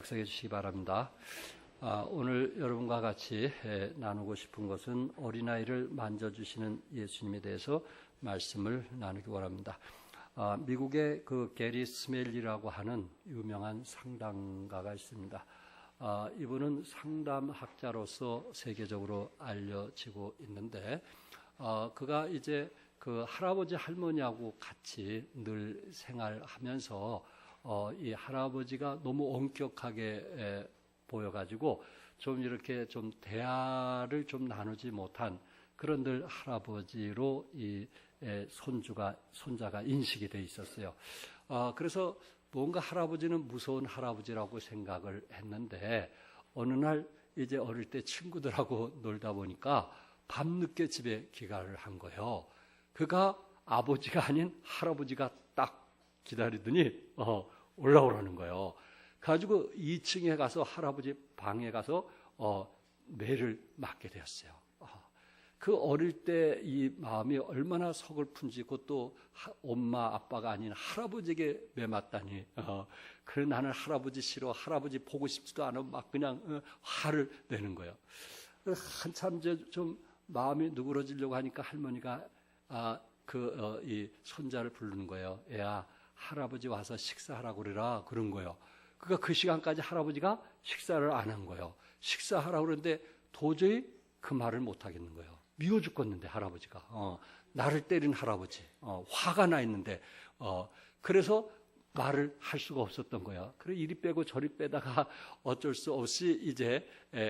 작성해 주시기 바랍니다. 오늘 여러분과 같이 나누고 싶은 것은 어린아이를 만져주시는 예수님에 대해서 말씀을 나누기 원합니다. 미국의 그 게리 스멜리라고 하는 유명한 상담가가 있습니다. 이분은 상담학자로서 세계적으로 알려지고 있는데, 그가 이제 그 할아버지 할머니하고 같이 늘 생활하면서 이 할아버지가 너무 엄격하게 보여가지고 좀 이렇게 좀 대화를 좀 나누지 못한 그런 늘 할아버지로 이 손자가 인식이 돼 있었어요. 그래서 뭔가 할아버지는 무서운 할아버지라고 생각을 했는데, 어느 날 이제 어릴 때 친구들하고 놀다 보니까 밤늦게 집에 귀가를 한 거예요. 그가 아버지가 아닌 할아버지가 딱 기다리더니 올라오라는 거예요. 가지고 2층에 가서 할아버지 방에 가서 매를 맞게 되었어요. 그 어릴 때 이 마음이 얼마나 서글픈지, 그것도 엄마 아빠가 아닌 할아버지에게 매 맞다니. 그래, 나는 할아버지 싫어, 할아버지 보고 싶지도 않아, 막 그냥 화를 내는 거예요. 한참 좀 마음이 누그러지려고 하니까 할머니가 이 손자를 부르는 거예요. 애야, 할아버지 와서 식사하라고 그래라, 그런 거예요. 그러니까 그 시간까지 할아버지가 식사를 안 한 거예요. 식사하라고 그러는데 도저히 그 말을 못 하겠는 거예요. 미워 죽겠는데 할아버지가 나를 때린 할아버지, 화가 나 있는데 그래서 말을 할 수가 없었던 거예요. 그래 이리 빼고 저리 빼다가 어쩔 수 없이 이제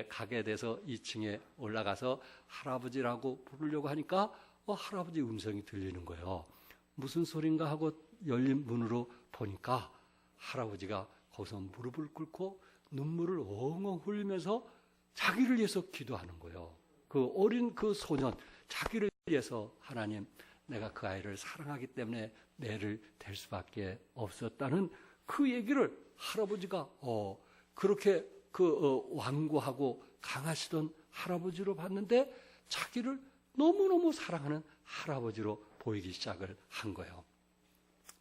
가게 돼서 2층에 올라가서 할아버지라고 부르려고 하니까 할아버지 음성이 들리는 거예요. 무슨 소린가 하고 열린 문으로 보니까 할아버지가 거기서 무릎을 꿇고 눈물을 엉엉 흘리면서 자기를 위해서 기도하는 거예요. 그 어린 그 소년, 자기를 위해서 하나님, 내가 그 아이를 사랑하기 때문에 매를 댈 수밖에 없었다는 그 얘기를 할아버지가 그렇게 완고하고 강하시던 할아버지로 봤는데, 자기를 너무너무 사랑하는 할아버지로 보이기 시작을 한 거예요.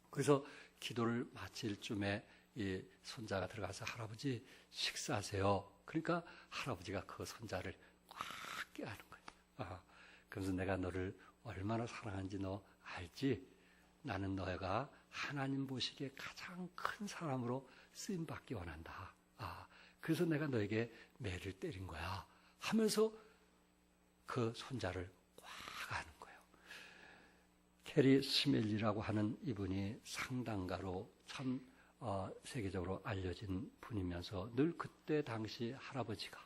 그래서 기도를 마칠 쯤에 이 손자가 들어가서 할아버지 식사하세요. 그러니까 할아버지가 그 손자를 꽉 껴안는 거예요. 그래서 내가 너를 얼마나 사랑하는지 너 알지? 나는 너가 하나님 보시기에 가장 큰 사람으로 쓰임받기 원한다. 그래서 내가 너에게 매를 때린 거야 하면서 그 손자를 꽉 안은 거예요. 게리 스멜리라고 하는 이분이 상담가로 참 세계적으로 알려진 분이면서 늘 그때 당시 할아버지가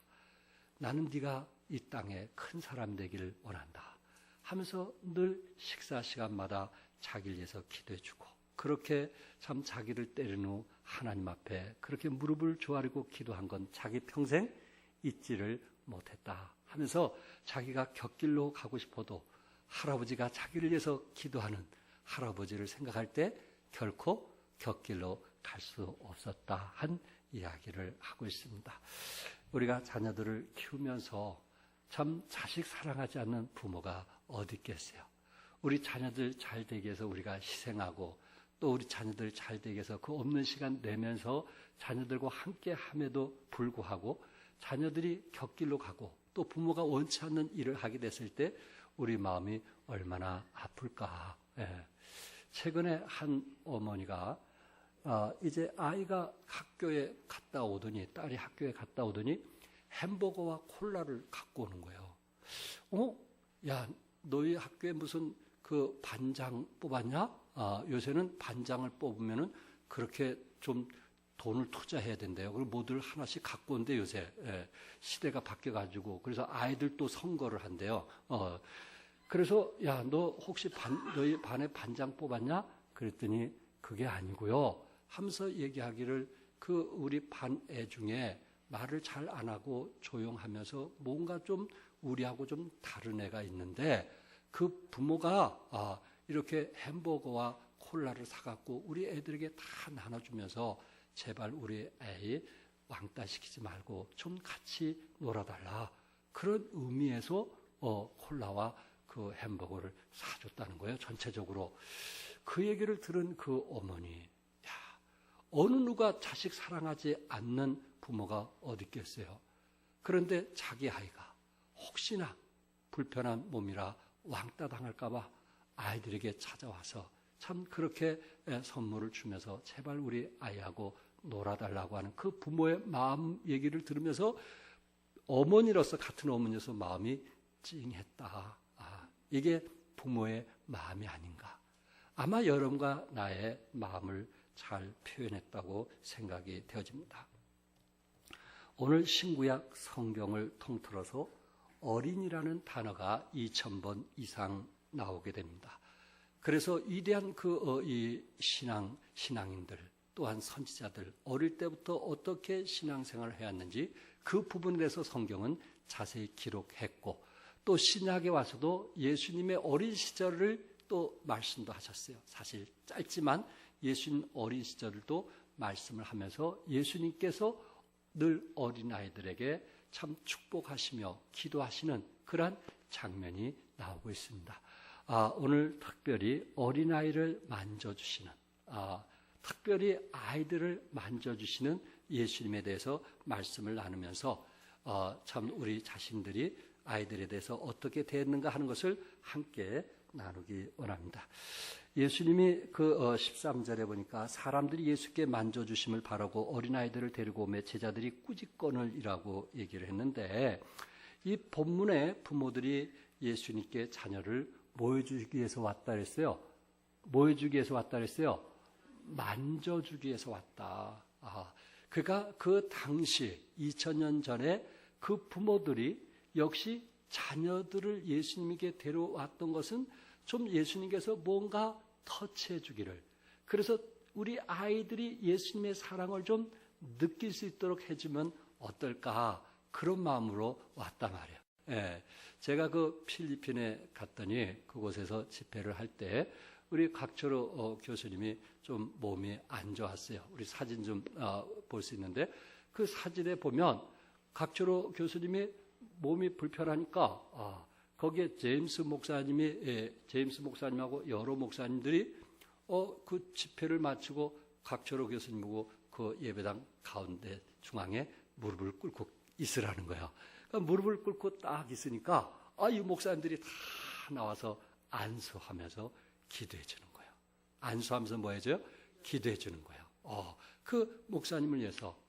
나는 네가 이 땅에 큰 사람 되기를 원한다 하면서 늘 식사 시간마다 자기를 위해서 기도해주고, 그렇게 참 자기를 때린 후 하나님 앞에 그렇게 무릎을 조아리고 기도한 건 자기 평생 잊지를 못했다 하면서, 자기가 곁길로 가고 싶어도 할아버지가 자기를 위해서 기도하는 할아버지를 생각할 때 결코 곁길로 갈 수 없었다 한 이야기를 하고 있습니다. 우리가 자녀들을 키우면서 참 자식 사랑하지 않는 부모가 어디 있겠어요. 우리 자녀들 잘 되기 위해서 우리가 희생하고, 또 우리 자녀들 잘 되기 위해서 그 없는 시간 내면서 자녀들과 함께 함에도 불구하고 자녀들이 곁길로 가고 또 부모가 원치 않는 일을 하게 됐을 때 우리 마음이 얼마나 아플까. 최근에 한 어머니가 이제 아이가 학교에 갔다 오더니, 딸이 학교에 갔다 오더니 햄버거와 콜라를 갖고 오는 거예요. 야, 너희 학교에 무슨 그 반장 뽑았냐? 요새는 반장을 뽑으면은 그렇게 좀 돈을 투자해야 된대요. 그리고 모두를 하나씩 갖고 온대 요새. 시대가 바뀌어가지고. 그래서 아이들도 선거를 한대요. 그래서 야, 너 혹시 너희 반에 반장 뽑았냐? 그랬더니 그게 아니고요 하면서 얘기하기를, 그 우리 반 애 중에 말을 잘 안 하고 조용하면서 뭔가 좀 우리하고 좀 다른 애가 있는데, 그 부모가 이렇게 햄버거와 콜라를 사갖고 우리 애들에게 다 나눠주면서 제발 우리 애 왕따 시키지 말고 좀 같이 놀아달라, 그런 의미에서 콜라와 그 햄버거를 사줬다는 거예요. 전체적으로. 그 얘기를 들은 그 어머니, 어느 누가 자식 사랑하지 않는 부모가 어디 있겠어요? 그런데 자기 아이가 혹시나 불편한 몸이라 왕따 당할까 봐 아이들에게 찾아와서 참 그렇게 선물을 주면서 제발 우리 아이하고 놀아달라고 하는 그 부모의 마음 얘기를 들으면서 어머니로서, 같은 어머니로서 마음이 찡했다. 이게 부모의 마음이 아닌가. 아마 여러분과 나의 마음을 잘 표현했다고 생각이 되어집니다. 오늘 신구약 성경을 통틀어서 어린이라는 단어가 2000번 이상 나오게 됩니다. 그래서 위대한 이 신앙인들, 또한 선지자들, 어릴 때부터 어떻게 신앙생활을 해왔는지 그 부분에 대해서 성경은 자세히 기록했고, 또 신약에 와서도 예수님의 어린 시절을 또 말씀도 하셨어요. 사실 짧지만 예수님 어린 시절을 또 말씀을 하면서 예수님께서 늘 어린아이들에게 참 축복하시며 기도하시는 그러한 장면이 나오고 있습니다. 오늘 특별히 어린아이를 만져주시는, 특별히 아이들을 만져주시는 예수님에 대해서 말씀을 나누면서 참 우리 자신들이 아이들에 대해서 어떻게 대했는가 하는 것을 함께 나누기 원합니다. 예수님이 13절에 보니까 사람들이 예수께 만져주심을 바라고 어린아이들을 데리고 오매 제자들이 꾸짖거늘 이라고 얘기를 했는데, 이 본문에 부모들이 예수님께 자녀를 뭐 해주기 위해서 왔다 그랬어요? 뭐 해주기 위해서 왔다 그랬어요? 만져주기 위해서 왔다. 그러니까 그 당시 2000년 전에 그 부모들이 역시 자녀들을 예수님에게 데려왔던 것은 좀 예수님께서 뭔가 터치해 주기를, 그래서 우리 아이들이 예수님의 사랑을 좀 느낄 수 있도록 해주면 어떨까, 그런 마음으로 왔단 말이에요. 예, 제가 그 필리핀에 갔더니 그곳에서 집회를 할 때 우리 각초로 교수님이 좀 몸이 안 좋았어요. 우리 사진 좀 볼 수 있는데, 그 사진에 보면 각초로 교수님이 몸이 불편하니까 거기에 제임스 목사님하고 여러 목사님들이 그 집회를 마치고 각초로 교수님 보고 그 예배당 가운데 중앙에 무릎을 꿇고 있으라는 거예요. 그러니까 무릎을 꿇고 딱 있으니까 이 목사님들이 다 나와서 안수하면서 기도해 주는 거예요. 안수하면서 뭐 해줘요? 기도해 주는 거예요. 그 목사님을 위해서,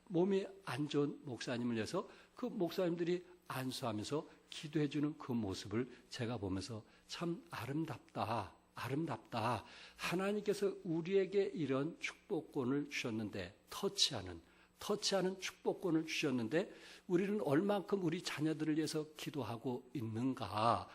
몸이 안 좋은 목사님을 위해서 그 목사님들이 안수하면서 기도해 주는 그 모습을 제가 보면서 참 아름답다. 하나님께서 우리에게 이런 축복권을 주셨는데, 터치하는 축복권을 주셨는데 우리는 얼만큼 우리 자녀들을 위해서 기도하고 있는가.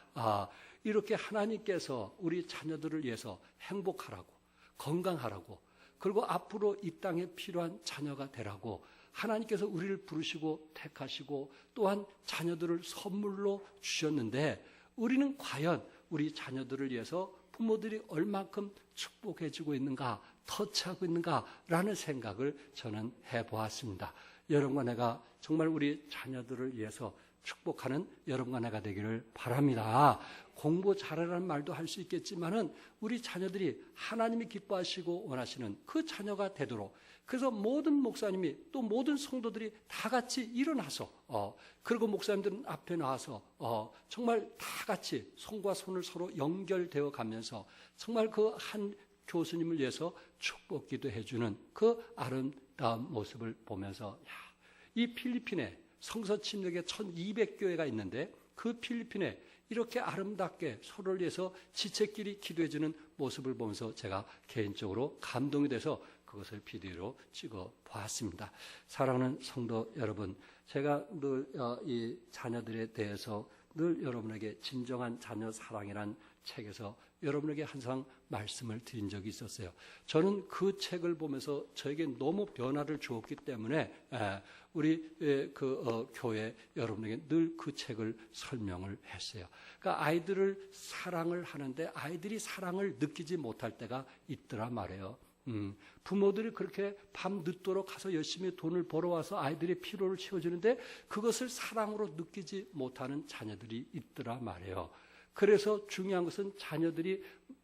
이렇게 하나님께서 우리 자녀들을 위해서 행복하라고, 건강하라고, 그리고 앞으로 이 땅에 필요한 자녀가 되라고 하나님께서 우리를 부르시고 택하시고 또한 자녀들을 선물로 주셨는데, 우리는 과연 우리 자녀들을 위해서 부모들이 얼만큼 축복해주고 있는가, 터치하고 있는가라는 생각을 저는 해보았습니다. 여러분과 내가 정말 우리 자녀들을 위해서 축복하는 여러분과 내가 되기를 바랍니다. 공부 잘하라는 말도 할 수 있겠지만은 우리 자녀들이 하나님이 기뻐하시고 원하시는 그 자녀가 되도록, 그래서 모든 목사님이 또 모든 성도들이 다 같이 일어나서 그리고 목사님들은 앞에 나와서 정말 다 같이 손과 손을 서로 연결되어 가면서 정말 그 한 교수님을 위해서 축복기도 해주는 그 아름다운 모습을 보면서, 이 필리핀에 성서 침략에 1200교회가 있는데 그 필리핀에 이렇게 아름답게 서로를 위해서 지체끼리 기도해주는 모습을 보면서 제가 개인적으로 감동이 돼서 그것을 비디오로 찍어 보았습니다. 사랑하는 성도 여러분, 제가 늘 이 자녀들에 대해서 늘 여러분에게 진정한 자녀 사랑이란 책에서 여러분에게 항상 말씀을 드린 적이 있었어요. 저는 그 책을 보면서 저에게 너무 변화를 주었기 때문에 우리 교회 여러분에게 늘 그 책을 설명을 했어요. 그러니까 아이들을 사랑을 하는데 아이들이 사랑을 느끼지 못할 때가 있더라 말이에요. 부모들이 그렇게 밤 늦도록 가서 열심히 돈을 벌어와서 아이들의 피로를 채워주는데 그것을 사랑으로 느끼지 못하는 자녀들이 있더라 말이에요. 그래서 중요한 것은 자녀들이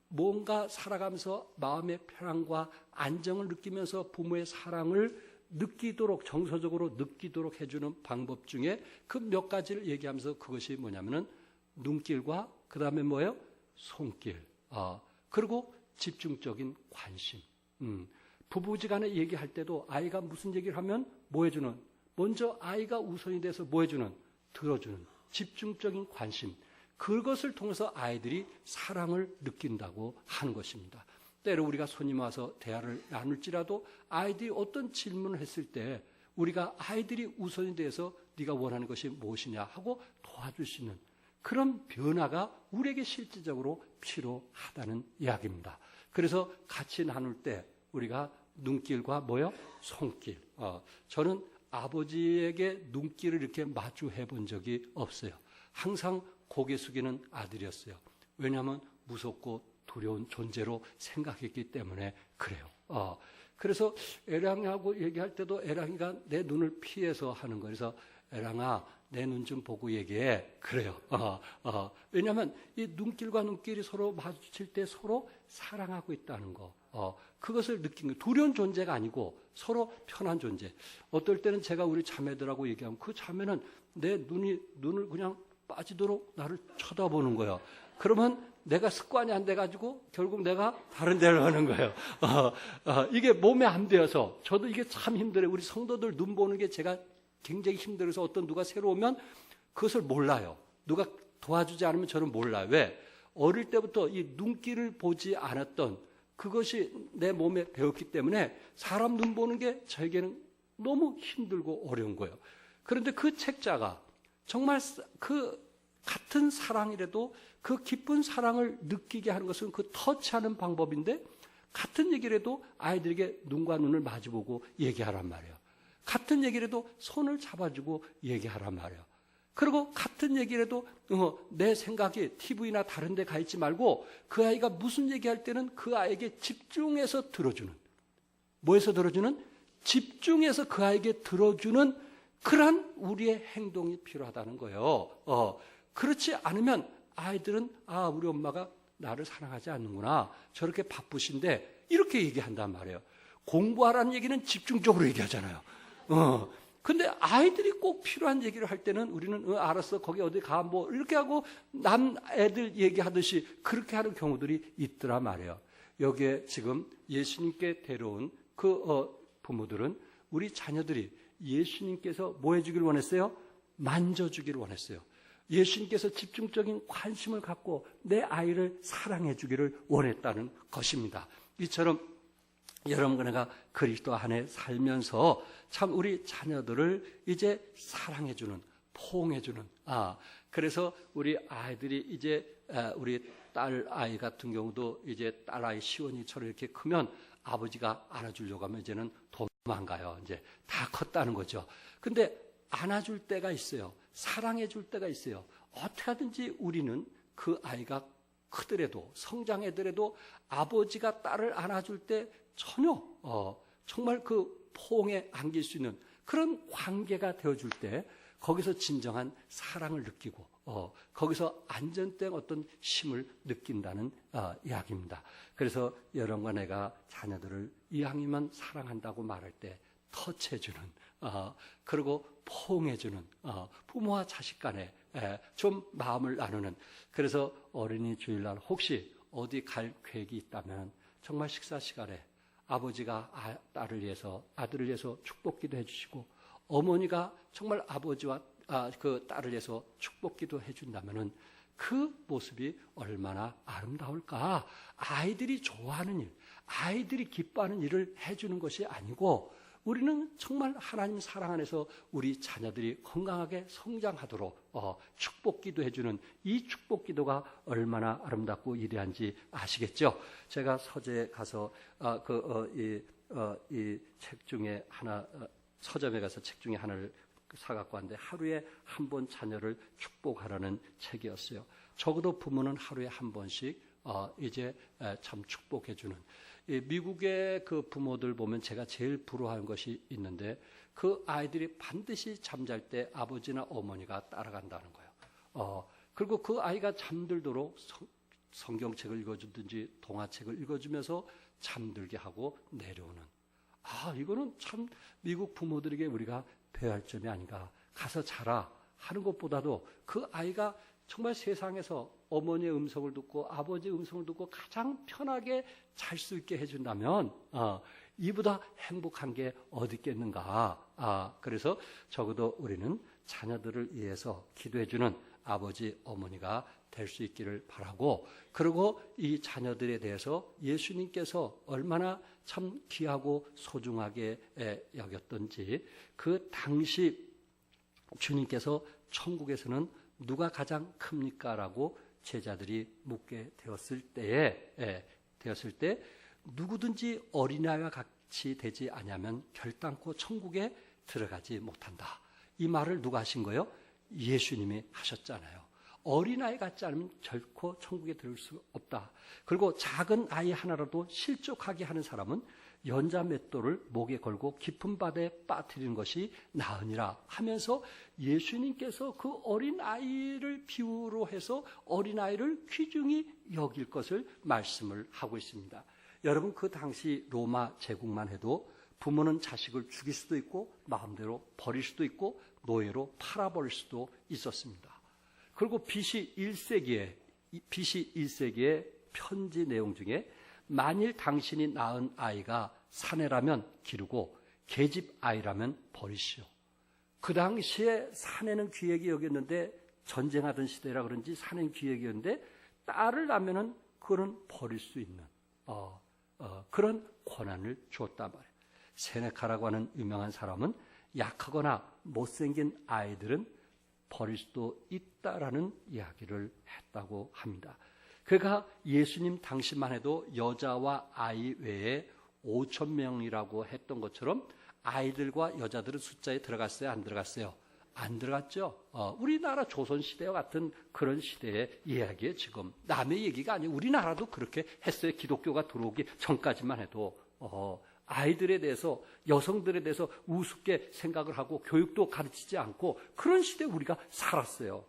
뭔가 살아가면서 마음의 편안과 안정을 느끼면서 부모의 사랑을 느끼도록, 정서적으로 느끼도록 해주는 방법 중에 그 몇 가지를 얘기하면서 그것이 뭐냐면은 눈길과 그 다음에 뭐예요? 손길. 그리고 집중적인 관심. 부부지간에 얘기할 때도 아이가 무슨 얘기를 하면 뭐 해주는? 먼저 아이가 우선이 돼서 뭐 해주는? 들어주는 집중적인 관심. 그것을 통해서 아이들이 사랑을 느낀다고 하는 것입니다. 때로 우리가 손님 와서 대화를 나눌지라도 아이들이 어떤 질문을 했을 때 우리가 아이들이 우선이 돼서 네가 원하는 것이 무엇이냐 하고 도와줄 수 있는 그런 변화가 우리에게 실질적으로 필요하다는 이야기입니다. 그래서 같이 나눌 때 우리가 눈길과 뭐요? 손길. 저는 아버지에게 눈길을 이렇게 마주해 본 적이 없어요. 항상 고개 숙이는 아들이었어요. 왜냐하면 무섭고 두려운 존재로 생각했기 때문에 그래요. 그래서 애랑이하고 얘기할 때도 애랑이가 내 눈을 피해서 하는 거예요. 그래서 애랑아, 내 눈 좀 보고 얘기해. 그래요. 왜냐하면 이 눈길과 눈길이 서로 마주칠 때 서로 사랑하고 있다는 거. 그것을 느낀 거예요. 두려운 존재가 아니고 서로 편한 존재. 어떨 때는 제가 우리 자매들하고 얘기하면 그 자매는 내 눈을 그냥 빠지도록 나를 쳐다보는 거예요. 그러면 내가 습관이 안 돼가지고 결국 내가 다른 데를 가는 거예요. 이게 몸에 안 되어서 저도 이게 참 힘들어요. 우리 성도들 눈 보는 게 제가 굉장히 힘들어서 어떤 누가 새로 오면 그것을 몰라요. 누가 도와주지 않으면 저는 몰라요. 왜? 어릴 때부터 이 눈길을 보지 않았던 그것이 내 몸에 배웠기 때문에 사람 눈 보는 게 저에게는 너무 힘들고 어려운 거예요. 그런데 그 책자가 정말 그 같은 사랑이라도 그 깊은 사랑을 느끼게 하는 것은 그 터치하는 방법인데 같은 얘기라도 아이들에게 눈과 눈을 마주보고 얘기하란 말이에요. 같은 얘기라도 손을 잡아주고 얘기하란 말이에요. 그리고 같은 얘기라도 내 생각이 TV나 다른 데 가 있지 말고 그 아이가 무슨 얘기할 때는 그 아이에게 집중해서 들어주는, 뭐에서 들어주는? 집중해서 그 아이에게 들어주는 그러한 우리의 행동이 필요하다는 거예요. 그렇지 않으면 아이들은 우리 엄마가 나를 사랑하지 않는구나. 저렇게 바쁘신데 이렇게 얘기한단 말이에요. 공부하라는 얘기는 집중적으로 얘기하잖아요. 근데 아이들이 꼭 필요한 얘기를 할 때는 우리는 알았어 거기 어디 가 뭐 이렇게 하고 남 애들 얘기하듯이 그렇게 하는 경우들이 있더라 말이에요. 여기에 지금 예수님께 데려온 그 부모들은 우리 자녀들이 예수님께서 뭐 해주기를 원했어요? 만져주기를 원했어요. 예수님께서 집중적인 관심을 갖고 내 아이를 사랑해 주기를 원했다는 것입니다. 이처럼 여러분과 그리스도 안에 살면서 참 우리 자녀들을 이제 사랑해 주는, 포옹해 주는, 그래서 우리 아이들이 이제 우리 딸 아이 같은 경우도 이제 딸 아이 시원이처럼 이렇게 크면 아버지가 안아주려고 하면 이제는 도망가요. 이제 다 컸다는 거죠. 근데 안아줄 때가 있어요. 사랑해 줄 때가 있어요. 어떻게 하든지 우리는 그 아이가 크더라도 성장하더라도 아버지가 딸을 안아줄 때 전혀 정말 그 포옹에 안길 수 있는 그런 관계가 되어줄 때 거기서 진정한 사랑을 느끼고 거기서 안전된 어떤 힘을 느낀다는 이야기입니다. 그래서 여러분과 내가 자녀들을 이왕이면 사랑한다고 말할 때 터치해주는 그리고 포옹해주는 부모와 자식 간에 좀 마음을 나누는 그래서 어린이 주일날 혹시 어디 갈 계획이 있다면 정말 식사 시간에 아버지가 딸을 위해서 아들을 위해서 축복기도 해주시고 어머니가 정말 아버지와 그 딸을 위해서 축복기도 해준다면은 그 모습이 얼마나 아름다울까. 아이들이 좋아하는 일, 아이들이 기뻐하는 일을 해주는 것이 아니고 우리는 정말 하나님 사랑 안에서 우리 자녀들이 건강하게 성장하도록 축복기도 해주는 이 축복기도가 얼마나 아름답고 위대한지 아시겠죠? 제가 서재에 가서 이 책 중에 하나 서점에 가서 책 중에 하나를 사갖고 왔는데 하루에 한 번 자녀를 축복하라는 책이었어요. 적어도 부모는 하루에 한 번씩 이제 참 축복해주는 미국의 그 부모들 보면 제가 제일 부러워하는 것이 있는데 그 아이들이 반드시 잠잘 때 아버지나 어머니가 따라간다는 거예요. 그리고 그 아이가 잠들도록 성경책을 읽어주든지 동화책을 읽어주면서 잠들게 하고 내려오는 이거는 참 미국 부모들에게 우리가 배워야 할 점이 아닌가. 가서 자라 하는 것보다도 그 아이가 정말 세상에서 어머니의 음성을 듣고 아버지의 음성을 듣고 가장 편하게 잘 수 있게 해준다면 이보다 행복한 게 어디 있겠는가. 그래서 적어도 우리는 자녀들을 위해서 기도해주는 아버지, 어머니가 될 수 있기를 바라고, 그리고 이 자녀들에 대해서 예수님께서 얼마나 참 귀하고 소중하게 여겼던지, 그 당시 주님께서 천국에서는 누가 가장 큽니까? 라고 제자들이 묻게 되었을 때 누구든지 어린아이와 같이 되지 않으면 결단코 천국에 들어가지 못한다. 이 말을 누가 하신 거예요? 예수님이 하셨잖아요. 어린아이 같지 않으면 결코 천국에 들어올 수 없다. 그리고 작은 아이 하나라도 실족하게 하는 사람은 연자 맷돌을 목에 걸고 깊은 바다에 빠뜨리는 것이 나으니라 하면서 예수님께서 그 어린아이를 비유로 해서 어린아이를 귀중히 여길 것을 말씀을 하고 있습니다. 여러분, 그 당시 로마 제국만 해도 부모는 자식을 죽일 수도 있고 마음대로 버릴 수도 있고 노예로 팔아버릴 수도 있었습니다. 그리고 BC 1세기의 편지 내용 중에 만일 당신이 낳은 아이가 사내라면 기르고 계집 아이라면 버리시오. 그 당시에 사내는 귀하게 여겼는데, 전쟁하던 시대라 그런지 사내는 귀하게 여겼는데, 딸을 낳으면은 그거는 버릴 수 있는 그런 권한을 주었단 말이에요. 세네카라고 하는 유명한 사람은 약하거나 못생긴 아이들은 버릴 수도 있다라는 이야기를 했다고 합니다. 그가 예수님 당시만 해도 여자와 아이 외에 5,000명이라고 했던 것처럼 아이들과 여자들은 숫자에 들어갔어요? 안 들어갔어요? 안 들어갔죠. 우리나라 조선시대와 같은 그런 시대의 이야기예요. 지금 남의 얘기가 아니에요. 우리나라도 그렇게 했어요. 기독교가 들어오기 전까지만 해도 아이들에 대해서, 여성들에 대해서 우습게 생각을 하고 교육도 가르치지 않고 그런 시대에 우리가 살았어요.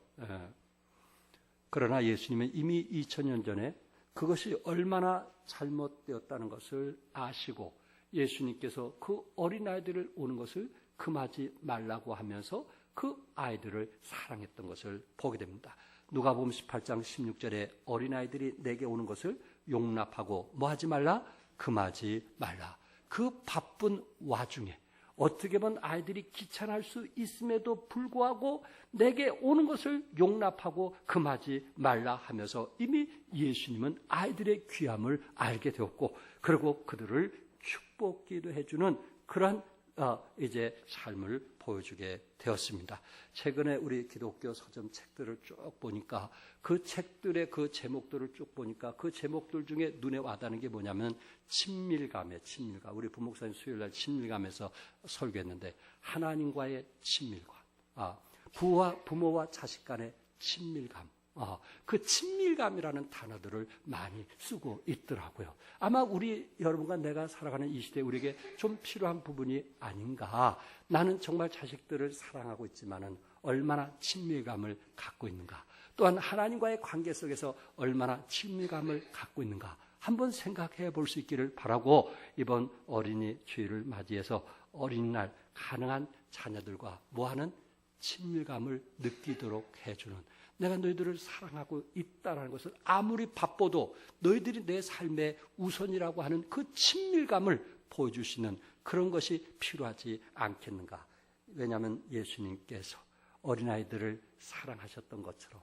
그러나 예수님은 이미 2000년 전에 그것이 얼마나 잘못되었다는 것을 아시고 예수님께서 그 어린아이들을 오는 것을 금하지 말라고 하면서 그 아이들을 사랑했던 것을 보게 됩니다. 누가복음 18장 16절에 어린아이들이 내게 오는 것을 용납하고 뭐 하지 말라? 금하지 말라. 그 바쁜 와중에 어떻게 보면 아이들이 귀찮을 수 있음에도 불구하고 내게 오는 것을 용납하고 금하지 말라 하면서 이미 예수님은 아이들의 귀함을 알게 되었고, 그리고 그들을 축복기도 해주는 그런 이제 삶을 보여주게 되었습니다. 최근에 우리 기독교 서점 책들을 쭉 보니까 그 책들의 그 제목들을 쭉 보니까 그 제목들 중에 눈에 와닿는 게 뭐냐면 친밀감. 우리 부목사님 수요일날 친밀감에서 설교했는데 하나님과의 친밀감, 부모와 자식 간의 친밀감, 그 친밀감이라는 단어들을 많이 쓰고 있더라고요. 아마 우리 여러분과 내가 살아가는 이 시대에 우리에게 좀 필요한 부분이 아닌가. 나는 정말 자식들을 사랑하고 있지만은 얼마나 친밀감을 갖고 있는가. 또한 하나님과의 관계 속에서 얼마나 친밀감을 갖고 있는가. 한번 생각해 볼 수 있기를 바라고 이번 어린이 주일을 맞이해서 어린이날 가능한 자녀들과 뭐하는 친밀감을 느끼도록 해주는, 내가 너희들을 사랑하고 있다는 것을 아무리 바빠도 너희들이 내 삶의 우선이라고 하는 그 친밀감을 보여주시는 그런 것이 필요하지 않겠는가. 왜냐하면 예수님께서 어린아이들을 사랑하셨던 것처럼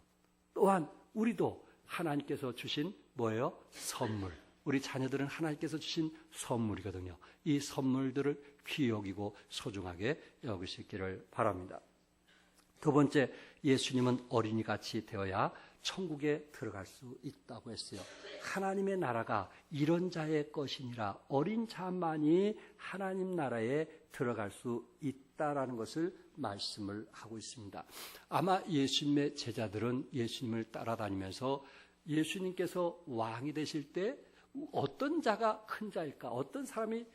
또한 우리도 하나님께서 주신 뭐예요? 선물. 우리 자녀들은 하나님께서 주신 선물이거든요. 이 선물들을 귀히 여기고 소중하게 여길 수 있기를 바랍니다. 두 번째, 예수님은 어린이같이 되어야 천국에 들어갈 수 있다고 했어요. 하나님의 나라가 이런 자의 것이니라. 어린 자만이 하나님 나라에 들어갈 수 있다라는 것을 말씀을 하고 있습니다. 아마 예수님의 제자들은 예수님을 따라다니면서 예수님께서 왕이 되실 때 어떤 자가 큰 자일까? 어떤 사람이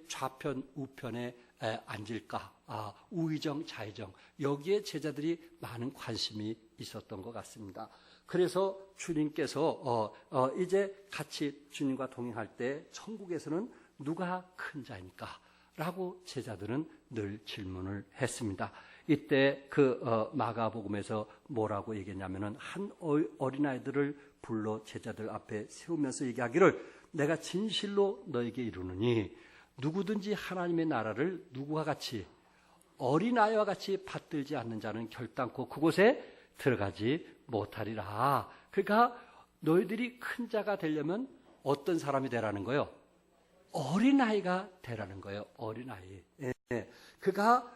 좌편, 우편에 앉을까? 우의정, 좌의정. 여기에 제자들이 많은 관심이 있었던 것 같습니다. 그래서 주님께서 이제 같이 주님과 동행할 때 천국에서는 누가 큰 자입니까? 라고 제자들은 늘 질문을 했습니다. 이때 그 마가복음에서 뭐라고 얘기했냐면은 한 어린아이들을 불러 제자들 앞에 세우면서 얘기하기를 내가 진실로 너에게 이르노니 누구든지 하나님의 나라를 누구와 같이 어린아이와 같이 받들지 않는 자는 결단코 그곳에 들어가지 못하리라. 그러니까 너희들이 큰 자가 되려면 어떤 사람이 되라는 거예요? 어린아이가 되라는 거예요. 어린아이. 예. 그가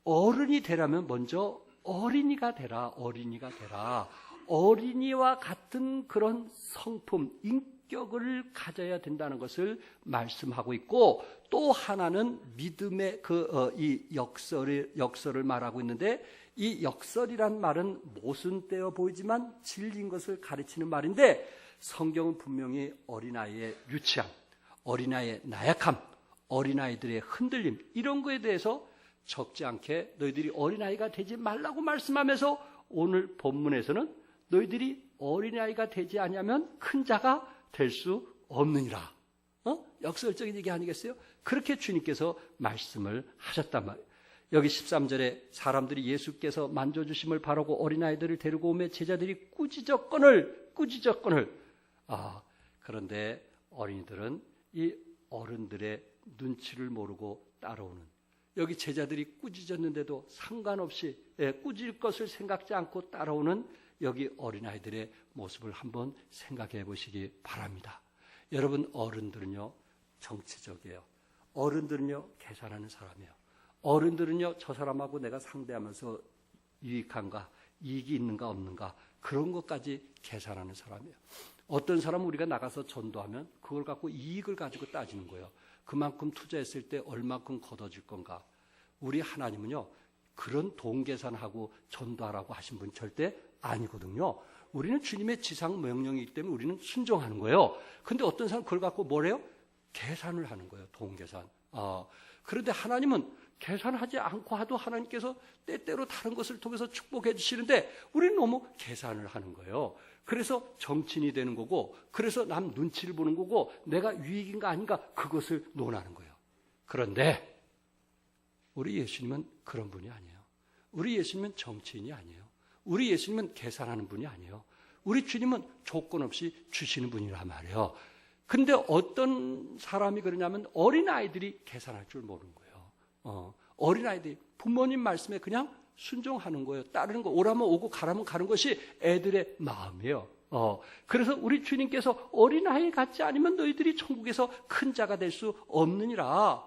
어른이 되려면 먼저 어린이가 되라. 어린이가 되라. 어린이와 같은 그런 성품, 인격을 가져야 된다는 것을 말씀하고 있고, 또 하나는 믿음의 이 역설을 말하고 있는데, 이 역설이란 말은 모순되어 보이지만 진리인 것을 가르치는 말인데, 성경은 분명히 어린아이의 유치함, 어린아이의 나약함, 어린아이들의 흔들림, 이런 거에 대해서 적지 않게 너희들이 어린아이가 되지 말라고 말씀하면서 오늘 본문에서는 너희들이 어린아이가 되지 않으면 큰 자가 될 수 없느니라. 역설적인 얘기 아니겠어요? 그렇게 주님께서 말씀을 하셨단 말이에요. 여기 13절에 사람들이 예수께서 만져주심을 바라고 어린아이들을 데리고 오매 제자들이 꾸짖었거늘 그런데 어린이들은 이 어른들의 눈치를 모르고 따라오는, 여기 제자들이 꾸짖었는데도 상관없이 꾸짖을 것을 생각지 않고 따라오는 여기 어린아이들의 모습을 한번 생각해 보시기 바랍니다. 여러분, 어른들은요 정치적이에요. 어른들은요 계산하는 사람이에요. 어른들은요 저 사람하고 내가 상대하면서 유익한가, 이익이 있는가 없는가, 그런 것까지 계산하는 사람이에요. 어떤 사람은 우리가 나가서 전도하면 그걸 갖고 이익을 가지고 따지는 거예요. 그만큼 투자했을 때 얼마큼 걷어질 건가. 우리 하나님은요 그런 돈 계산하고 전도하라고 하신 분 절대 아니거든요. 우리는 주님의 지상 명령이기 때문에 우리는 순종하는 거예요. 근데 어떤 사람은 그걸 갖고 뭐래요? 계산을 하는 거예요. 돈 계산. 그런데 하나님은 계산하지 않고 하도 하나님께서 때때로 다른 것을 통해서 축복해 주시는데 우리는 너무 계산을 하는 거예요. 그래서 정치인이 되는 거고, 그래서 남 눈치를 보는 거고, 내가 유익인가 아닌가 그것을 논하는 거예요. 그런데 우리 예수님은 그런 분이 아니에요. 우리 예수님은 정치인이 아니에요. 우리 예수님은 계산하는 분이 아니에요. 우리 주님은 조건 없이 주시는 분이란 말이에요. 근데 어떤 사람이 그러냐면 어린아이들이 계산할 줄 모르는 거예요. 어린아이들이 부모님 말씀에 그냥 순종하는 거예요. 따르는 거, 오라면 오고 가라면 가는 것이 애들의 마음이에요. 그래서 우리 주님께서 어린아이 같지 않으면 너희들이 천국에서 큰 자가 될 수 없느니라.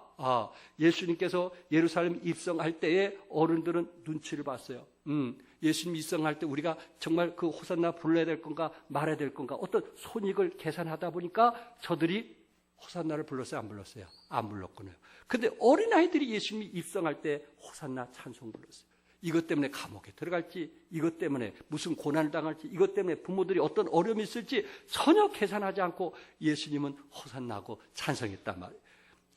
예수님께서 예루살렘 입성할 때에 어른들은 눈치를 봤어요. 예수님 입성할 때 우리가 정말 그 호산나 불러야 될 건가 말아야 될 건가 어떤 손익을 계산하다 보니까 저들이 호산나를 불렀어요? 안 불렀어요? 안 불렀군요. 근데 어린아이들이 예수님이 입성할 때 호산나 찬송 불렀어요. 이것 때문에 감옥에 들어갈지, 이것 때문에 무슨 고난을 당할지, 이것 때문에 부모들이 어떤 어려움이 있을지 전혀 계산하지 않고 예수님은 호산나고 찬송했단 말이에요.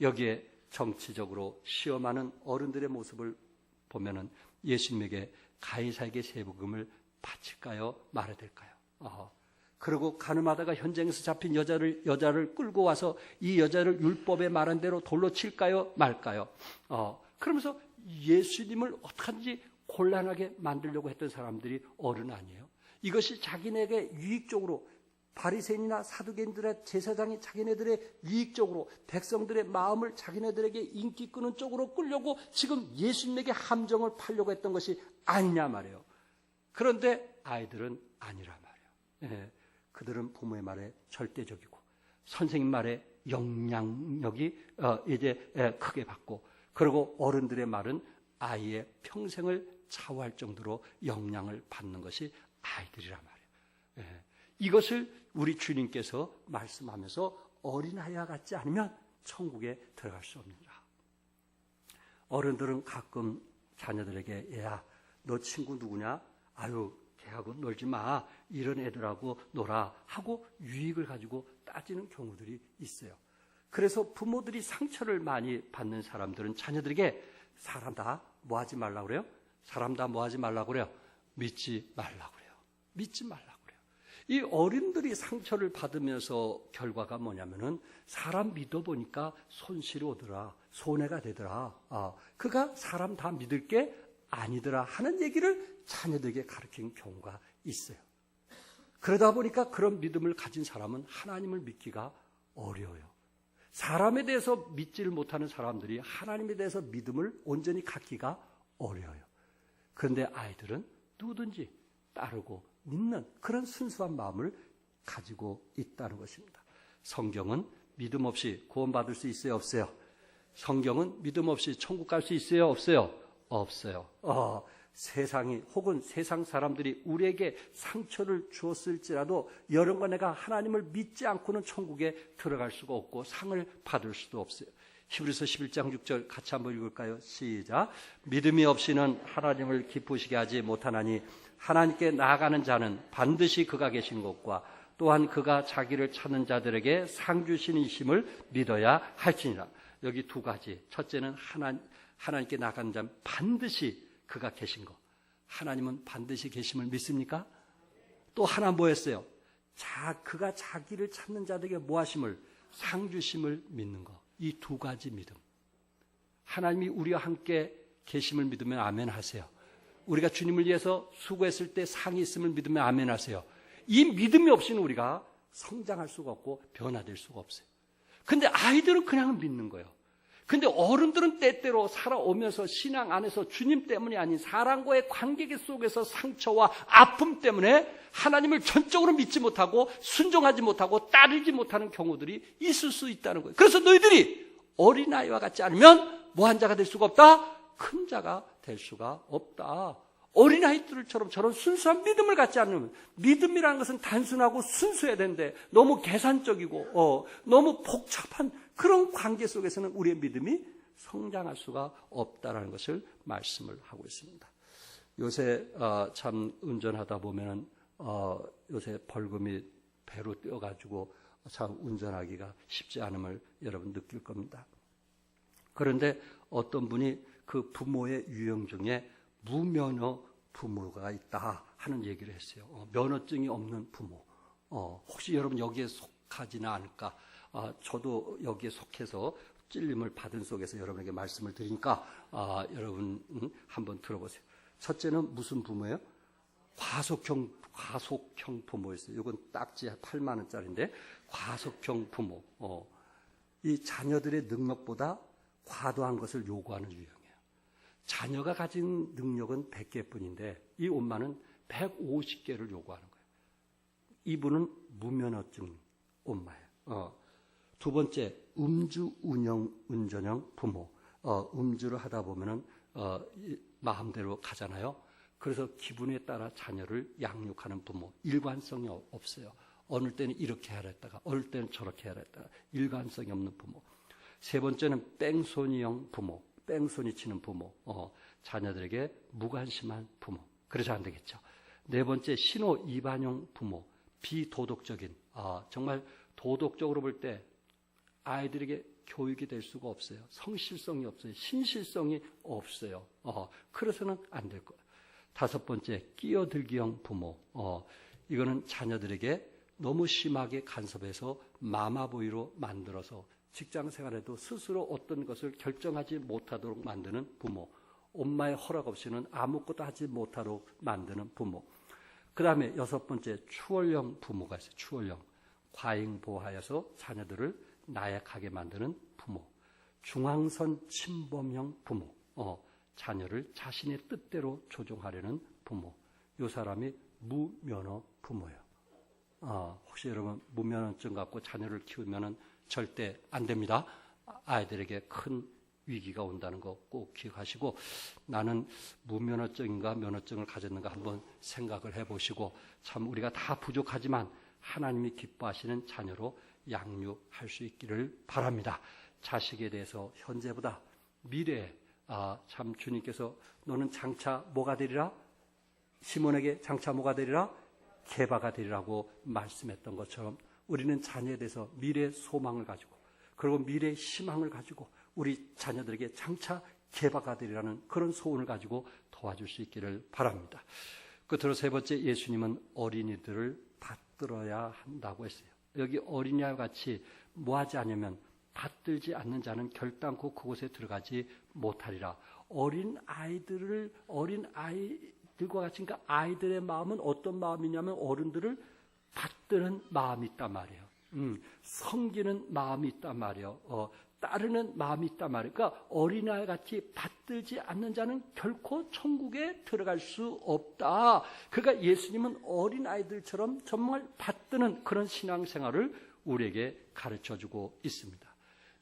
여기에 정치적으로 시험하는 어른들의 모습을 보면은 예수님에게 가이사에게 세부금을 바칠까요? 말아야 될까요? 그리고 가늠하다가 현장에서 잡힌 여자를 끌고 와서 이 여자를 율법에 말한 대로 돌로 칠까요? 말까요? 그러면서 예수님을 어떻게든지 곤란하게 만들려고 했던 사람들이 어른 아니에요. 이것이 자기네에게 유익적으로, 바리새인이나 사두개인들의 제사장이 자기네들의 유익적으로 백성들의 마음을 자기네들에게 인기 끄는 쪽으로 끌려고 지금 예수님에게 함정을 팔려고 했던 것이 아니냐 말이에요. 그런데 아이들은 아니라 말이에요. 그들은 부모의 말에 절대적이고 선생님 말에 영향력이 이제 크게 받고, 그리고 어른들의 말은 아이의 평생을 좌우할 정도로 영향을 받는 것이 아이들이란 말이에요. 이것을 우리 주님께서 말씀하면서 어린아이와 같지 않으면 천국에 들어갈 수 없느니라. 어른들은 가끔 자녀들에게 얘야 너 친구 누구냐? 아유 걔하고 놀지 마. 이런 애들하고 놀아 하고 유익을 가지고 따지는 경우들이 있어요. 그래서 부모들이 상처를 많이 받는 사람들은 자녀들에게 사람 다 뭐 하지 말라고 그래요? 사람 다 뭐 하지 말라고 그래요? 믿지 말라고 그래요. 믿지 말라고 그래요. 이 어른들이 상처를 받으면서 결과가 뭐냐면은 사람 믿어보니까 손실이 오더라, 손해가 되더라, 그가 사람 다 믿을 게 아니더라 하는 얘기를 자녀들에게 가르치는 경우가 있어요. 그러다 보니까 그런 믿음을 가진 사람은 하나님을 믿기가 어려워요. 사람에 대해서 믿지를 못하는 사람들이 하나님에 대해서 믿음을 온전히 갖기가 어려워요. 그런데 아이들은 누구든지 따르고 믿는 그런 순수한 마음을 가지고 있다는 것입니다. 성경은 믿음 없이 구원받을 수 있어요, 없어요? 성경은 믿음 없이 천국 갈 수 있어요, 없어요? 없어요. 세상이 혹은 세상 사람들이 우리에게 상처를 주었을지라도 여러분과 내가 하나님을 믿지 않고는 천국에 들어갈 수가 없고 상을 받을 수도 없어요. 히브리서 11장 6절 같이 한번 읽을까요? 시작. 믿음이 없이는 하나님을 기쁘시게 하지 못하나니 하나님께 나아가는 자는 반드시 그가 계신 것과 또한 그가 자기를 찾는 자들에게 상 주시는 이심을 믿어야 할지니라. 여기 두 가지. 첫째는 하나님께 나아가는 자는 반드시 그가 계신 것. 하나님은 반드시 계심을 믿습니까? 또 하나 뭐였어요? 그가 자기를 찾는 자들에게 뭐하심을? 상 주심을 믿는 것. 이 두 가지 믿음. 하나님이 우리와 함께 계심을 믿으면 아멘 하세요. 우리가 주님을 위해서 수고했을 때 상이 있음을 믿으면 아멘 하세요. 이 믿음이 없이는 우리가 성장할 수가 없고 변화될 수가 없어요. 근데 아이들은 그냥 믿는 거예요. 근데 어른들은 때때로 살아오면서 신앙 안에서 주님 때문이 아닌 사람과의 관계 속에서 상처와 아픔 때문에 하나님을 전적으로 믿지 못하고 순종하지 못하고 따르지 못하는 경우들이 있을 수 있다는 거예요. 그래서 너희들이 어린아이와 같지 않으면 뭐한 자가 될 수가 없다? 큰 자가 될 수가 없다. 어린아이들처럼 저런 순수한 믿음을 갖지 않으면, 믿음이라는 것은 단순하고 순수해야 되는데 너무 계산적이고 너무 복잡한 그런 관계 속에서는 우리의 믿음이 성장할 수가 없다라는 것을 말씀을 하고 있습니다. 요새 참 운전하다 보면은 요새 벌금이 배로 뛰어가지고 참 운전하기가 쉽지 않음을 여러분 느낄 겁니다. 그런데 어떤 분이 그 부모의 유형 중에 무면허 부모가 있다 하는 얘기를 했어요. 면허증이 없는 부모. 혹시 여러분 여기에 속하지는 않을까? 저도 여기에 속해서 찔림을 받은 속에서 여러분에게 말씀을 드리니까 여러분 한번 들어보세요. 첫째는 무슨 부모예요? 과속형 부모였어요. 이건 딱지 8만 원짜리인데 과속형 부모. 이 자녀들의 능력보다 과도한 것을 요구하는 유형이에요. 자녀가 가진 능력은 100개뿐인데 이 엄마는 150개를 요구하는 거예요. 이분은 무면허증 엄마예요. 두 번째, 음주 운전형 부모. 음주를 하다 보면은 마음대로 가잖아요. 그래서 기분에 따라 자녀를 양육하는 부모. 일관성이 없어요. 어느 때는 이렇게 해야 했다가 어느 때는 저렇게 해야 했다가 일관성이 없는 부모. 세 번째는 뺑소니형 부모. 뺑소니 치는 부모. 자녀들에게 무관심한 부모. 그래서 안 되겠죠. 네 번째, 신호 위반형 부모. 비도덕적인, 정말 도덕적으로 볼 때 아이들에게 교육이 될 수가 없어요. 성실성이 없어요. 신실성이 없어요. 그래서는 안 될 거예요. 다섯 번째, 끼어들기형 부모. 이거는 자녀들에게 너무 심하게 간섭해서 마마보이로 만들어서 직장 생활에도 스스로 어떤 것을 결정하지 못하도록 만드는 부모. 엄마의 허락 없이는 아무것도 하지 못하도록 만드는 부모. 그 다음에 여섯 번째, 추월형 부모가 있어요. 추월형. 과잉보호하여서 자녀들을 나약하게 만드는 부모. 중앙선 침범형 부모. 자녀를 자신의 뜻대로 조종하려는 부모. 이 사람이 무면허 부모예요. 혹시 여러분 무면허증 갖고 자녀를 키우면 절대 안 됩니다. 아이들에게 큰 위기가 온다는 거 꼭 기억하시고, 나는 무면허증인가 면허증을 가졌는가 한번 생각을 해보시고, 참 우리가 다 부족하지만 하나님이 기뻐하시는 자녀로 양육할 수 있기를 바랍니다. 자식에 대해서 현재보다 미래에 참 주님께서 너는 장차 뭐가 되리라? 시몬에게 장차 뭐가 되리라? 개바가 되리라고 말씀했던 것처럼 우리는 자녀에 대해서 미래의 소망을 가지고, 그리고 미래의 희망을 가지고 우리 자녀들에게 장차 개바가 되리라는 그런 소원을 가지고 도와줄 수 있기를 바랍니다. 끝으로 세 번째, 예수님은 어린이들을 받들어야 한다고 했어요. 여기 어린이와 같이 뭐하지 않으면 받들지 않는 자는 결단코 그곳에 들어가지 못하리라. 어린아이들과 같이, 그러니까 아이들의 마음은 어떤 마음이냐면 어른들을 받드는 마음이 있단 말이에요. 섬기는 마음이 있단 말이에요. 따르는 마음이 있단 말이에요. 그러니까 어린아이 같이 받들지 않는 자는 결코 천국에 들어갈 수 없다. 그러니까 예수님은 어린아이들처럼 정말 받드는 그런 신앙생활을 우리에게 가르쳐주고 있습니다.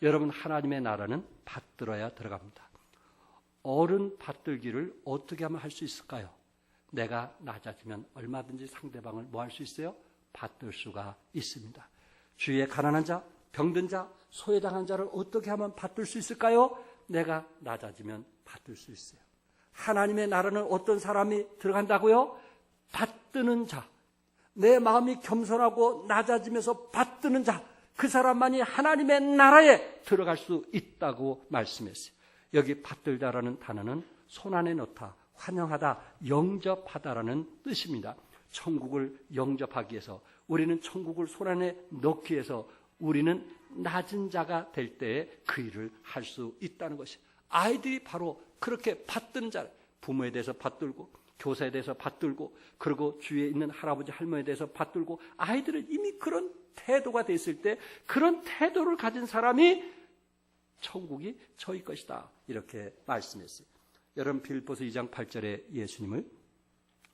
여러분, 하나님의 나라는 받들어야 들어갑니다. 어른 받들기를 어떻게 하면 할 수 있을까요? 내가 낮아지면 얼마든지 상대방을 뭐 할 수 있어요? 받들 수가 있습니다. 주위에 가난한 자, 병든 자, 소외당한 자를 어떻게 하면 받들 수 있을까요? 내가 낮아지면 받들 수 있어요. 하나님의 나라는 어떤 사람이 들어간다고요? 받드는 자. 내 마음이 겸손하고 낮아지면서 받드는 자. 그 사람만이 하나님의 나라에 들어갈 수 있다고 말씀했어요. 여기 받들다라는 단어는 손안에 넣다, 환영하다, 영접하다라는 뜻입니다. 천국을 영접하기 위해서, 우리는 천국을 손안에 넣기 위해서 우리는 낮은 자가 될 때에 그 일을 할 수 있다는 것이, 아이들이 바로 그렇게 받드는 자, 부모에 대해서 받들고 교사에 대해서 받들고 그리고 주위에 있는 할아버지 할머니에 대해서 받들고, 아이들은 이미 그런 태도가 됐을 때 그런 태도를 가진 사람이 천국이 저희 것이다, 이렇게 말씀했어요. 여러분, 빌립보서 2장 8절에 예수님을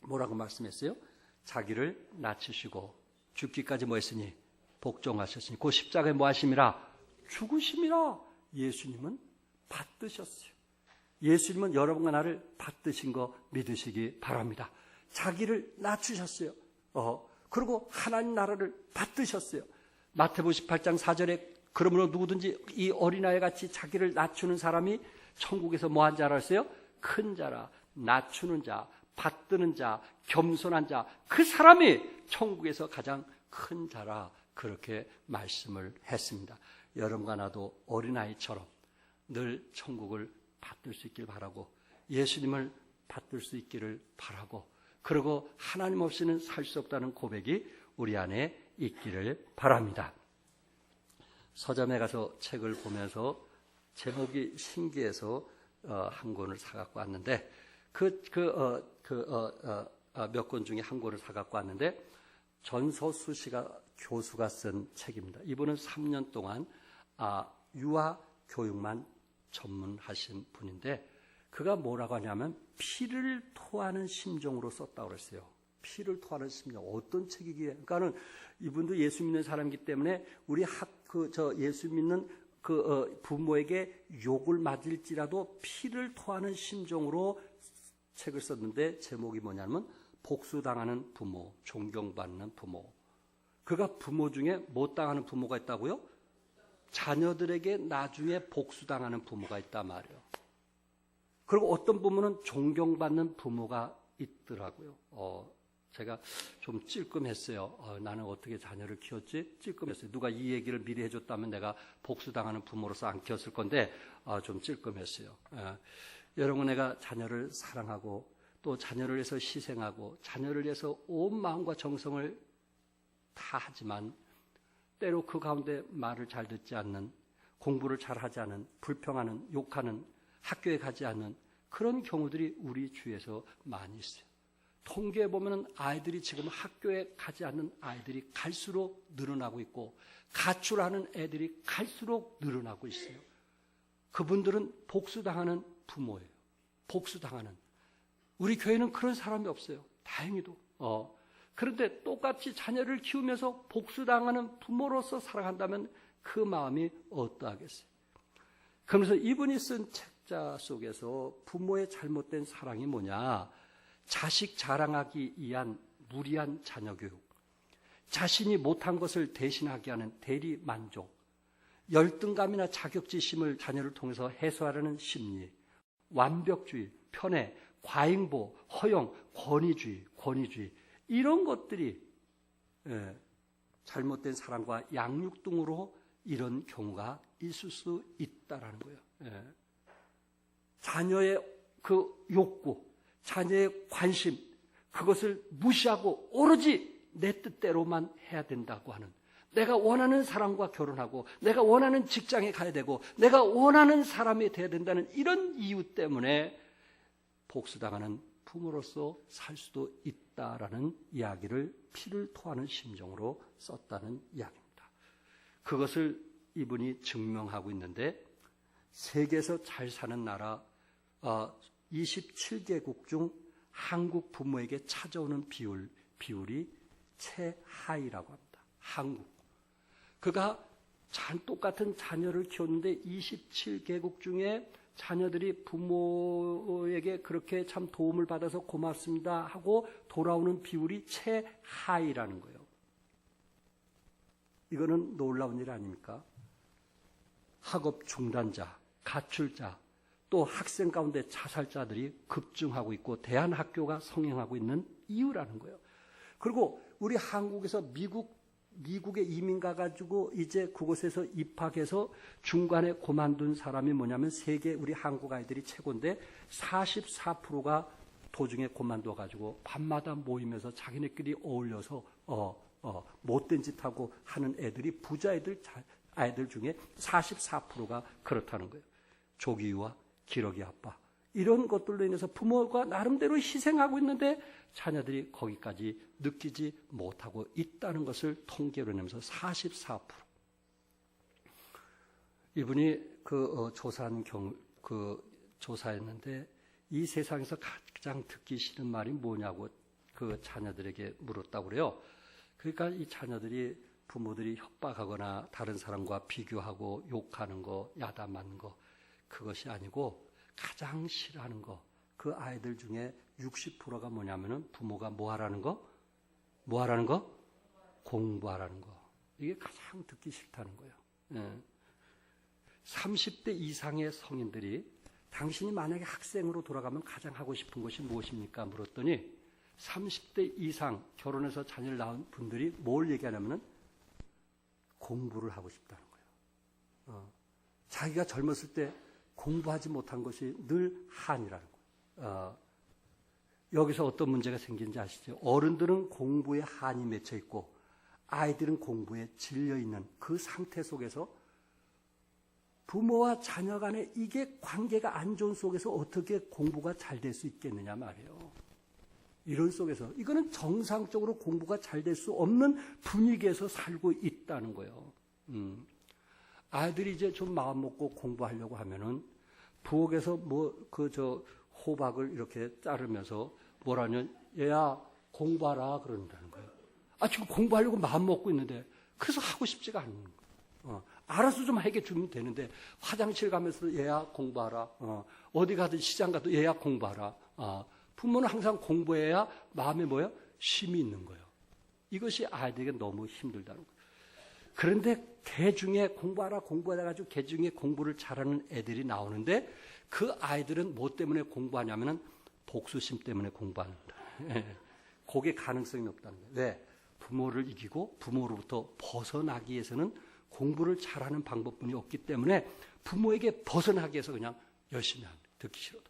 뭐라고 말씀했어요? 자기를 낮추시고 죽기까지 뭐 했으니? 복종하셨으니 그 십자가에 뭐 하심이라? 죽으심이라. 예수님은 받드셨어요. 예수님은 여러분과 나를 받드신 거 믿으시기 바랍니다. 자기를 낮추셨어요. 그리고 하나님 나라를 받드셨어요. 마태복음 18장 4절에 그러므로 누구든지 이 어린아이 같이 자기를 낮추는 사람이 천국에서 뭐한 자라 했어요? 큰 자라. 낮추는 자, 받드는 자, 겸손한 자, 그 사람이 천국에서 가장 큰 자라, 그렇게 말씀을 했습니다. 여러분과 나도 어린아이처럼 늘 천국을 받들 수 있길 바라고, 예수님을 받들 수 있기를 바라고, 그리고 하나님 없이는 살 수 없다는 고백이 우리 안에 있기를 바랍니다. 서점에 가서 책을 보면서 제목이 신기해서 한 권을 사갖고 왔는데, 몇 권 중에 한 권을 사갖고 왔는데, 전서수 씨가 교수가 쓴 책입니다. 이분은 3년 동안 유아 교육만 전문하신 분인데, 그가 뭐라고 하냐면 피를 토하는 심정으로 썼다고 그랬어요. 피를 토하는 심정. 어떤 책이기에? 그러니까는 이분도 예수 믿는 사람이기 때문에 우리 예수 믿는 부모에게 욕을 맞을지라도 피를 토하는 심정으로 책을 썼는데, 제목이 뭐냐면 복수당하는 부모, 존경받는 부모. 그가 부모 중에 못 당하는 부모가 있다고요? 자녀들에게 나중에 복수당하는 부모가 있단 말이에요. 그리고 어떤 부모는 존경받는 부모가 있더라고요. 제가 좀 찔끔했어요. 나는 어떻게 자녀를 키웠지? 찔끔했어요. 누가 이 얘기를 미리 해줬다면 내가 복수당하는 부모로서 안 키웠을 건데 좀 찔끔했어요. 여러분, 내가 자녀를 사랑하고 또 자녀를 위해서 희생하고 자녀를 위해서 온 마음과 정성을 다 하지만 때로 그 가운데 말을 잘 듣지 않는, 공부를 잘 하지 않은, 불평하는, 욕하는, 학교에 가지 않는 그런 경우들이 우리 주위에서 많이 있어요. 통계에 보면 아이들이 지금 학교에 가지 않는 아이들이 갈수록 늘어나고 있고, 가출하는 애들이 갈수록 늘어나고 있어요. 그분들은 복수당하는 부모예요. 복수당하는. 우리 교회는 그런 사람이 없어요. 다행히도. 그런데 똑같이 자녀를 키우면서 복수당하는 부모로서 살아간다면 그 마음이 어떠하겠어요? 그러면서 이분이 쓴 책자 속에서 부모의 잘못된 사랑이 뭐냐? 자식 자랑하기 위한 무리한 자녀 교육, 자신이 못한 것을 대신하게 하는 대리 만족, 열등감이나 자격지심을 자녀를 통해서 해소하려는 심리, 완벽주의, 편애, 과잉보, 허용, 권위주의 이런 것들이 잘못된 사랑과 양육 등으로 이런 경우가 있을 수 있다라는 거예요. 자녀의 그 욕구, 자녀의 관심, 그것을 무시하고 오로지 내 뜻대로만 해야 된다고 하는, 내가 원하는 사람과 결혼하고 내가 원하는 직장에 가야 되고 내가 원하는 사람이 돼야 된다는 이런 이유 때문에 복수당하는 부모로서 살 수도 있다라는 이야기를 피를 토하는 심정으로 썼다는 이야기입니다. 그것을 이분이 증명하고 있는데 세계에서 잘 사는 나라 27개국 중 한국 부모에게 찾아오는 비율이 최하위라고 합니다. 한국. 그가 똑같은 자녀를 키웠는데 27개국 중에 자녀들이 부모에게 그렇게 참 도움을 받아서 고맙습니다 하고 돌아오는 비율이 최하위라는 거예요. 이거는 놀라운 일 아닙니까? 학업 중단자, 가출자, 또 학생 가운데 자살자들이 급증하고 있고 대한학교가 성행하고 있는 이유라는 거예요. 그리고 우리 한국에서 미국에 이민 가가지고 이제 그곳에서 입학해서 중간에 그만둔 사람이 뭐냐면 세계 우리 한국 아이들이 최고인데 44%가 도중에 그만둬가지고 밤마다 모이면서 자기네끼리 어울려서 못된 짓 하고 하는 애들이 부자 아이들 중에 44%가 그렇다는 거예요. 조기유아, 기러기 아빠 이런 것들로 인해서 부모가 나름대로 희생하고 있는데 자녀들이 거기까지 느끼지 못하고 있다는 것을 통계로 내면서 44%. 이분이 조사했는데 이 세상에서 가장 듣기 싫은 말이 뭐냐고 그 자녀들에게 물었다고 그래요. 그러니까 이 자녀들이 부모들이 협박하거나 다른 사람과 비교하고 욕하는 거, 야단맞는 거 그것이 아니고 가장 싫어하는 거. 그 아이들 중에 60%가 뭐냐면은 부모가 뭐 하라는 거? 공부하라는 거. 이게 가장 듣기 싫다는 거예요. 30대 이상의 성인들이 당신이 만약에 학생으로 돌아가면 가장 하고 싶은 것이 무엇입니까? 물었더니 30대 이상 결혼해서 자녀를 낳은 분들이 뭘 얘기하냐면은 공부를 하고 싶다는 거예요. 자기가 젊었을 때 공부하지 못한 것이 늘 한이라는 거예요. 여기서 어떤 문제가 생기는지 아시죠? 어른들은 공부에 한이 맺혀 있고 아이들은 공부에 질려 있는 그 상태 속에서 부모와 자녀 간에 이게 관계가 안 좋은 속에서 어떻게 공부가 잘 될 수 있겠느냐 말이에요. 이런 속에서 이거는 정상적으로 공부가 잘 될 수 없는 분위기에서 살고 있다는 거예요. 아이들이 이제 좀 마음 먹고 공부하려고 하면은 부엌에서 호박을 이렇게 자르면서 뭐라면 얘야 공부하라 그런다는 거예요. 지금 공부하려고 마음 먹고 있는데 그래서 하고 싶지가 않는 거예요. 알아서 좀 해게 주면 되는데 화장실 가면서 얘야 공부하라. 어디 가든 시장 가도 얘야 공부하라. 부모는 항상 공부해야 마음에 쉼이 있는 거예요. 이것이 아이들에게 너무 힘들다는 거예요. 그런데 개 중에 공부하다가지고 개 중에 공부를 잘하는 애들이 나오는데 그 아이들은 뭐 때문에 공부하냐면은 복수심 때문에 공부한다. 그게 가능성이 높다는 거예요. 왜? 부모를 이기고 부모로부터 벗어나기 위해서는 공부를 잘하는 방법뿐이 없기 때문에 부모에게 벗어나기 위해서 그냥 열심히 합니다. 듣기 싫어도.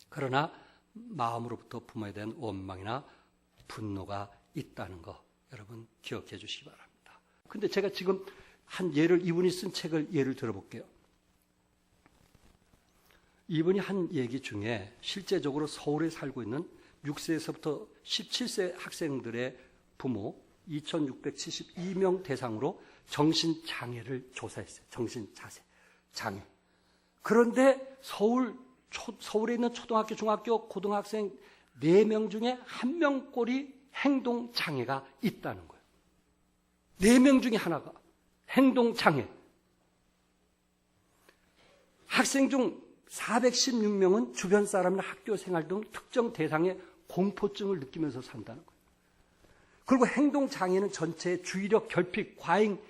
그러나 마음으로부터 부모에 대한 원망이나 분노가 있다는 거 여러분 기억해 주시기 바랍니다. 근데 제가 지금 이분이 쓴 책을 예를 들어볼게요. 이분이 한 얘기 중에 실제적으로 서울에 살고 있는 6세에서부터 17세 학생들의 부모 2672명 대상으로 정신장애를 조사했어요. 정신장애. 그런데 서울에 있는 초등학교, 중학교, 고등학생 4명 중에 1명꼴이 행동장애가 있다는 거예요. 4명 중에 하나가 행동장애. 학생 중 416명은 주변 사람이나 학교 생활 등 특정 대상의 공포증을 느끼면서 산다는 거예요. 그리고 행동장애는 전체의 주의력 결핍, 과잉,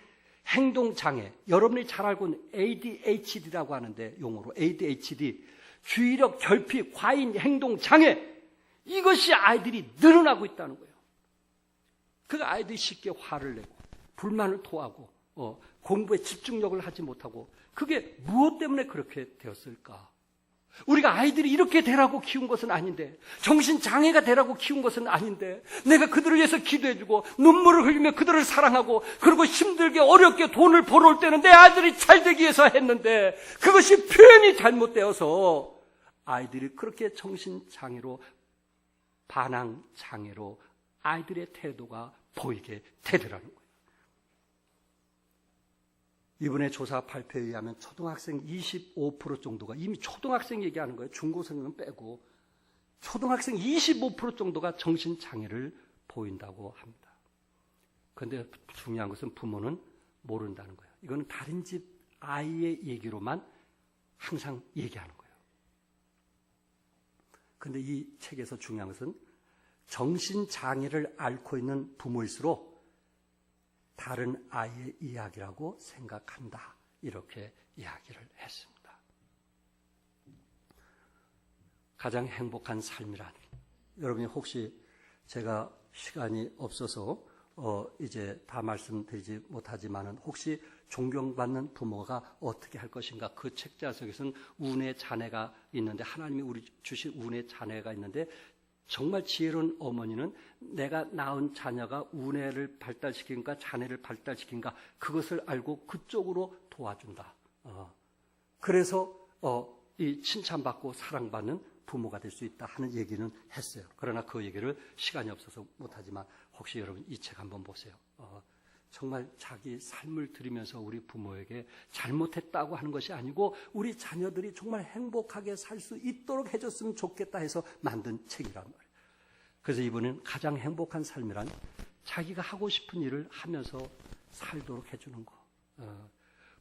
행동장애. 여러분이 잘 알고 있는 ADHD라고 하는데 용어로 ADHD. 주의력 결핍, 과잉, 행동장애. 이것이 아이들이 늘어나고 있다는 거예요. 그 아이들이 쉽게 화를 내고 불만을 토하고 공부에 집중력을 하지 못하고 그게 무엇 때문에 그렇게 되었을까? 우리가 아이들이 이렇게 되라고 키운 것은 아닌데, 정신장애가 되라고 키운 것은 아닌데, 내가 그들을 위해서 기도해주고 눈물을 흘리며 그들을 사랑하고, 그리고 힘들게 어렵게 돈을 벌어올 때는 내 아들이 잘 되기 위해서 했는데, 그것이 표현이 잘못되어서 아이들이 그렇게 정신장애로, 반항장애로 아이들의 태도가 보이게 되더라는 거예요. 이번에 조사 발표에 의하면 초등학생 25% 정도가, 이미 초등학생 얘기하는 거예요. 중고생은 빼고 초등학생 25% 정도가 정신장애를 보인다고 합니다. 그런데 중요한 것은 부모는 모른다는 거예요. 이거는 다른 집 아이의 얘기로만 항상 얘기하는 거예요. 그런데 이 책에서 중요한 것은 정신장애를 앓고 있는 부모일수록 다른 아이의 이야기라고 생각한다. 이렇게 이야기를 했습니다. 가장 행복한 삶이란, 여러분이 혹시 제가 시간이 없어서 이제 다 말씀드리지 못하지만은 혹시 존경받는 부모가 어떻게 할 것인가, 그 책자 속에서는 운의 자네가 있는데, 하나님이 우리 주신 운의 자네가 있는데, 정말 지혜로운 어머니는 내가 낳은 자녀가 운해를 발달시킨가 자네를 발달시킨가 그것을 알고 그쪽으로 도와준다. 그래서 이 칭찬받고 사랑받는 부모가 될 수 있다 하는 얘기는 했어요. 그러나 그 얘기를 시간이 없어서 못하지만 혹시 여러분 이 책 한번 보세요. 정말 자기 삶을 들이면서 우리 부모에게 잘못했다고 하는 것이 아니고 우리 자녀들이 정말 행복하게 살 수 있도록 해줬으면 좋겠다 해서 만든 책이란 말이에요. 그래서 이분은 가장 행복한 삶이란 자기가 하고 싶은 일을 하면서 살도록 해주는 거.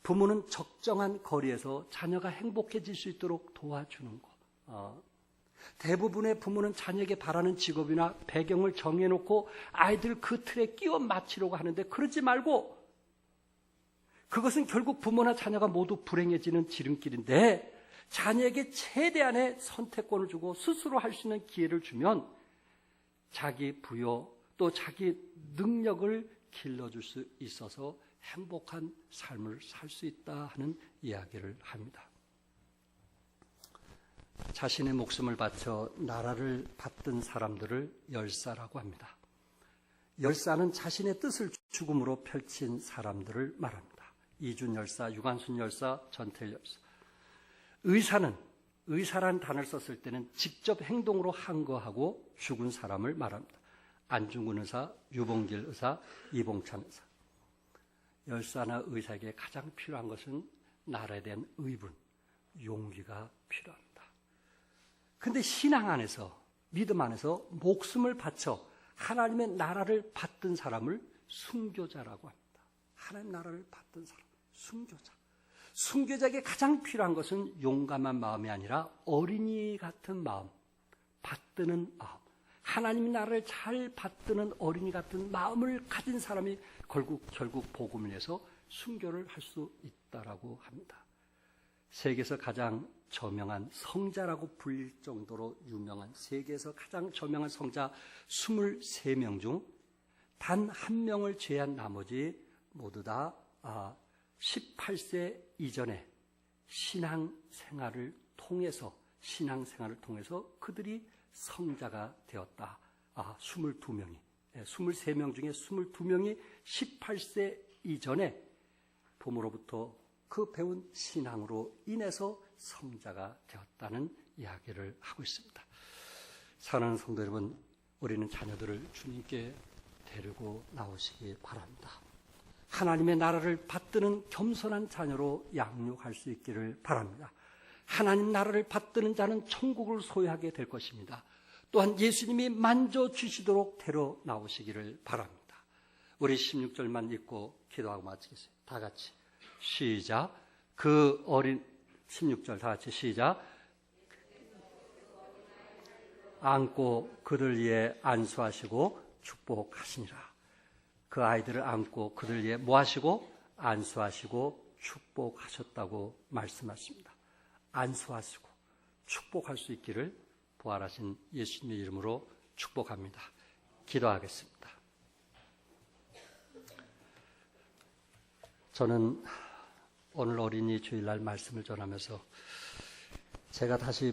부모는 적정한 거리에서 자녀가 행복해질 수 있도록 도와주는 거. 대부분의 부모는 자녀에게 바라는 직업이나 배경을 정해놓고 아이들 그 틀에 끼워 맞추려고 하는데, 그러지 말고, 그것은 결국 부모나 자녀가 모두 불행해지는 지름길인데, 자녀에게 최대한의 선택권을 주고 스스로 할 수 있는 기회를 주면 자기 부여 또 자기 능력을 길러줄 수 있어서 행복한 삶을 살 수 있다 하는 이야기를 합니다. 자신의 목숨을 바쳐 나라를 받든 사람들을 열사라고 합니다. 열사는 자신의 뜻을 죽음으로 펼친 사람들을 말합니다. 이준 열사, 유관순 열사, 전태일 열사. 의사란 단어를 썼을 때는 직접 행동으로 항거하고 죽은 사람을 말합니다. 안중근 의사, 유봉길 의사, 이봉찬 의사. 열사나 의사에게 가장 필요한 것은 나라에 대한 의분, 용기가 필요합니다. 그런데 신앙 안에서, 믿음 안에서 목숨을 바쳐 하나님의 나라를 받든 사람을 순교자라고 합니다. 하나님 나라를 받든 사람, 순교자. 순교자에게 가장 필요한 것은 용감한 마음이 아니라 어린이 같은 마음, 받드는 마음. 하나님 나라를 잘 받드는 어린이 같은 마음을 가진 사람이 결국 복음을 위해서 순교를 할 수 있다라고 합니다. 세계에서 가장 저명한 성자라고 불릴 정도로 유명한, 세계에서 가장 저명한 성자 23명 중 단 한 명을 제외한 나머지 모두 다 18세 이전에 신앙생활을 통해서 그들이 성자가 되었다. 22명이, 23명 중에 22명이 18세 이전에 부모로부터 그 배운 신앙으로 인해서 성자가 되었다는 이야기를 하고 있습니다. 사랑하는 성도 여러분, 우리는 자녀들을 주님께 데리고 나오시기 바랍니다. 하나님의 나라를 받드는 겸손한 자녀로 양육할 수 있기를 바랍니다. 하나님 나라를 받드는 자는 천국을 소유하게 될 것입니다. 또한 예수님이 만져주시도록 데려 나오시기를 바랍니다. 우리 16절만 읽고 기도하고 마치겠습니다. 다 같이 시작. 그 어린 16절 다 같이 시작. 안고 그들 위에 안수하시고 축복하시니라. 그 아이들을 안고 그들 위에 뭐 하시고? 안수하시고 축복하셨다고 말씀하십니다. 안수하시고 축복할 수 있기를 부활하신 예수님의 이름으로 축복합니다. 기도하겠습니다. 저는 오늘 어린이 주일날 말씀을 전하면서 제가 다시